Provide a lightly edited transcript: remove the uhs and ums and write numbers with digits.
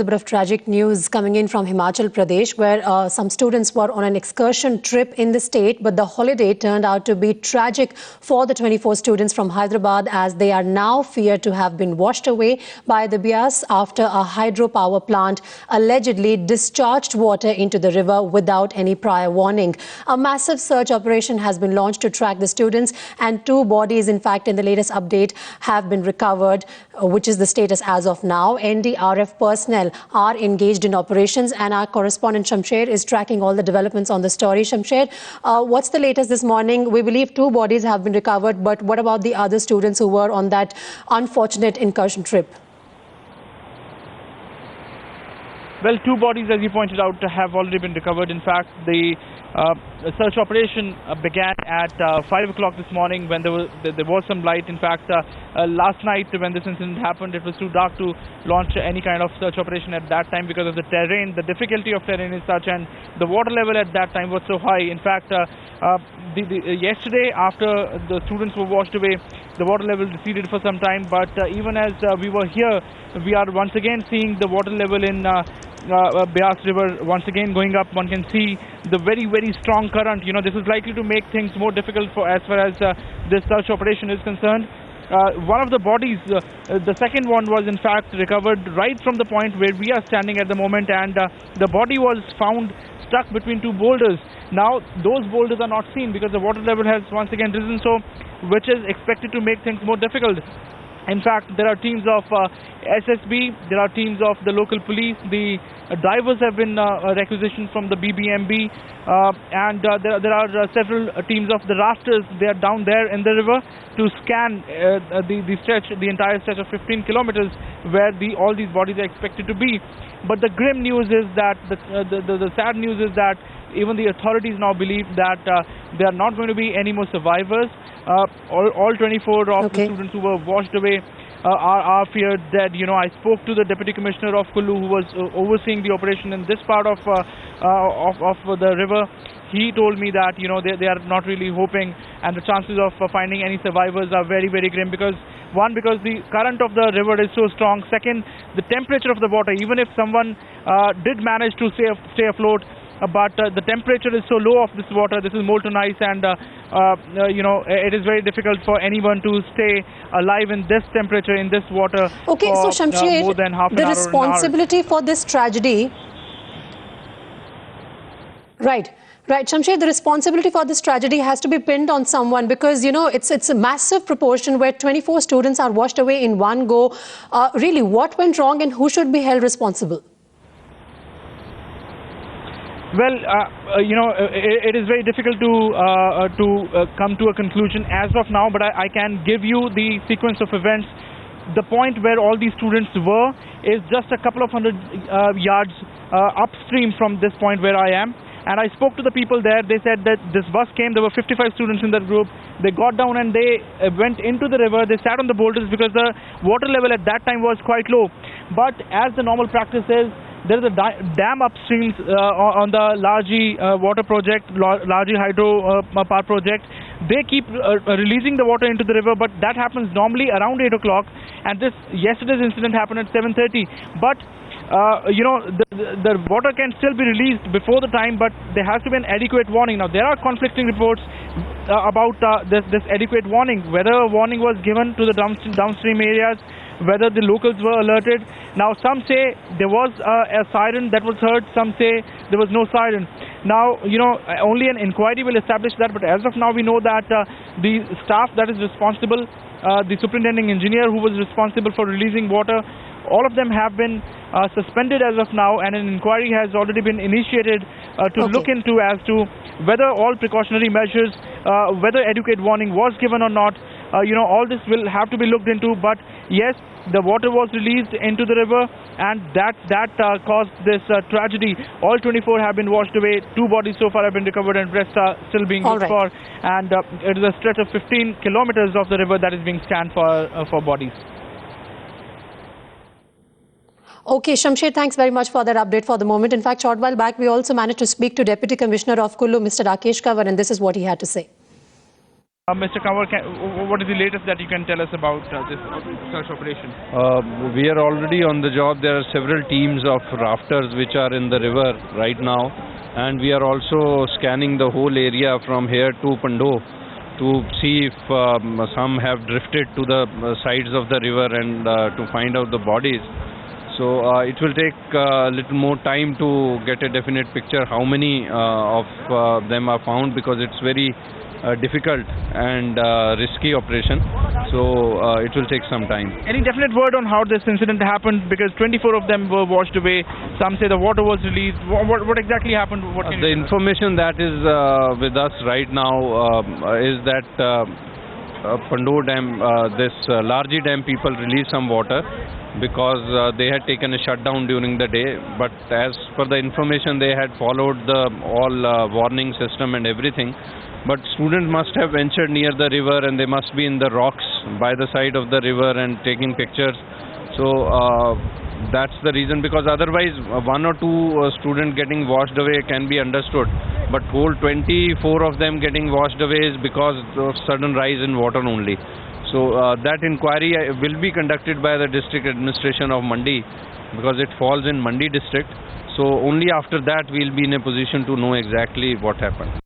A bit of tragic news coming in from Himachal Pradesh, where some students were on an excursion trip in the state, but the holiday turned out to be tragic for the 24 students from Hyderabad, as they are now feared to have been washed away by the Beas after a hydropower plant allegedly discharged water into the river without any prior warning. A massive search operation has been launched to track the students, and 2 bodies, in fact, in the latest update, have been recovered, which is the status as of now. NDRF personnel are engaged in operations, and our correspondent Shamsher is tracking all the developments on the story. Shamsher, what's the latest this morning? We believe 2 bodies have been recovered, but what about the other students who were on that unfortunate incursion trip? Well, 2 bodies, as you pointed out, have already been recovered. In fact, the search operation began at 5 o'clock this morning, when there was some light. In fact, last night when this incident happened, it was too dark to launch any kind of search operation at that time because of the terrain. The difficulty of terrain is such, and the water level at that time was so high. In fact, yesterday, after the students were washed away, the water level receded for some time. But even as we were here, we are once again seeing the water level in Beas River once again going up. One can see the very, very strong current. You know, this is likely to make things more difficult for as far as this search operation is concerned. One of the bodies, the second one, was in fact recovered right from the point where we are standing at the moment, and the body was found stuck between 2 boulders. Now those boulders are not seen because the water level has once again risen, so which is expected to make things more difficult. In fact, there are teams of SSB, there are teams of the local police, the divers have been requisitioned from the BBMB, and there are several teams of the rafters. They are down there in the river to scan the entire stretch of 15 kilometers where all these bodies are expected to be. But the grim news is that, the sad news is that even the authorities now believe that there are not going to be any more survivors. All 24 of the students who were washed away are feared dead. You know, I spoke to the Deputy Commissioner of Kullu, who was overseeing the operation in this part of the river. He told me that, you know, they are not really hoping, and the chances of finding any survivors are very, very grim, because because the current of the river is so strong. Second, the temperature of the water, even if someone did manage to stay afloat, but the temperature is so low of this water, this is molten ice, and you know, it is very difficult for anyone to stay alive in this temperature, in this water, okay, for so Shamsher, more than half an hour. The responsibility for this tragedy, right, Shamsher, the responsibility for this tragedy has to be pinned on someone, because, you know, it's a massive proportion where 24 students are washed away in one go. Really, what went wrong, and who should be held responsible? Well, you know, it is very difficult to come to a conclusion as of now, but I can give you the sequence of events. The point where all these students were is just a couple of hundred yards upstream from this point where I am. And I spoke to the people there. They said that this bus came, there were 55 students in that group. They got down and they went into the river. They sat on the boulders because the water level at that time was quite low. But as the normal practice is, there is a dam upstream on the Larji water project, Larji hydro power project. They keep releasing the water into the river, but that happens normally around 8 o'clock. And yesterday's incident happened at 7:30. But you know, the water can still be released before the time, but there has to be an adequate warning. Now, there are conflicting reports about this adequate warning, whether a warning was given to the downstream areas, whether the locals were alerted. Now, some say there was a siren that was heard, some say there was no siren. Now, you know, only an inquiry will establish that, but as of now we know that the staff that is responsible, the superintending engineer who was responsible for releasing water, all of them have been suspended as of now, and an inquiry has already been initiated to look into as to whether all precautionary measures, whether adequate warning was given or not. You know, all this will have to be looked into, but yes, the water was released into the river, and that caused this tragedy. All 24 have been washed away. 2 bodies so far have been recovered, and rest are still being looked for. And it is a stretch of 15 kilometers of the river that is being scanned for bodies. Okay, Shamsher, thanks very much for that update for the moment. In fact, short while back, we also managed to speak to Deputy Commissioner of Kullu, Mr. Rakesh Kanwar, and this is what he had to say. Mr. Kanwar, what is the latest that you can tell us about this search operation? We are already on the job. There are several teams of rafters which are in the river right now, and we are also scanning the whole area from here to Pando to see if some have drifted to the sides of the river and to find out the bodies. So it will take a little more time to get a definite picture how many of them are found, because it's very difficult and risky operation. So it will take some time. Any definite word on how this incident happened? Because 24 of them were washed away. Some say the water was released. What exactly happened? The information that is with us right now is that Pando Dam, this Largi Dam people released some water because they had taken a shutdown during the day. But as per the information, they had followed the all warning system and everything. But students must have ventured near the river, and they must be in the rocks by the side of the river and taking pictures. So that's the reason, because otherwise one or two students getting washed away can be understood. But whole 24 of them getting washed away is because of sudden rise in water only. So that inquiry will be conducted by the district administration of Mandi, because it falls in Mandi district. So only after that we will be in a position to know exactly what happened.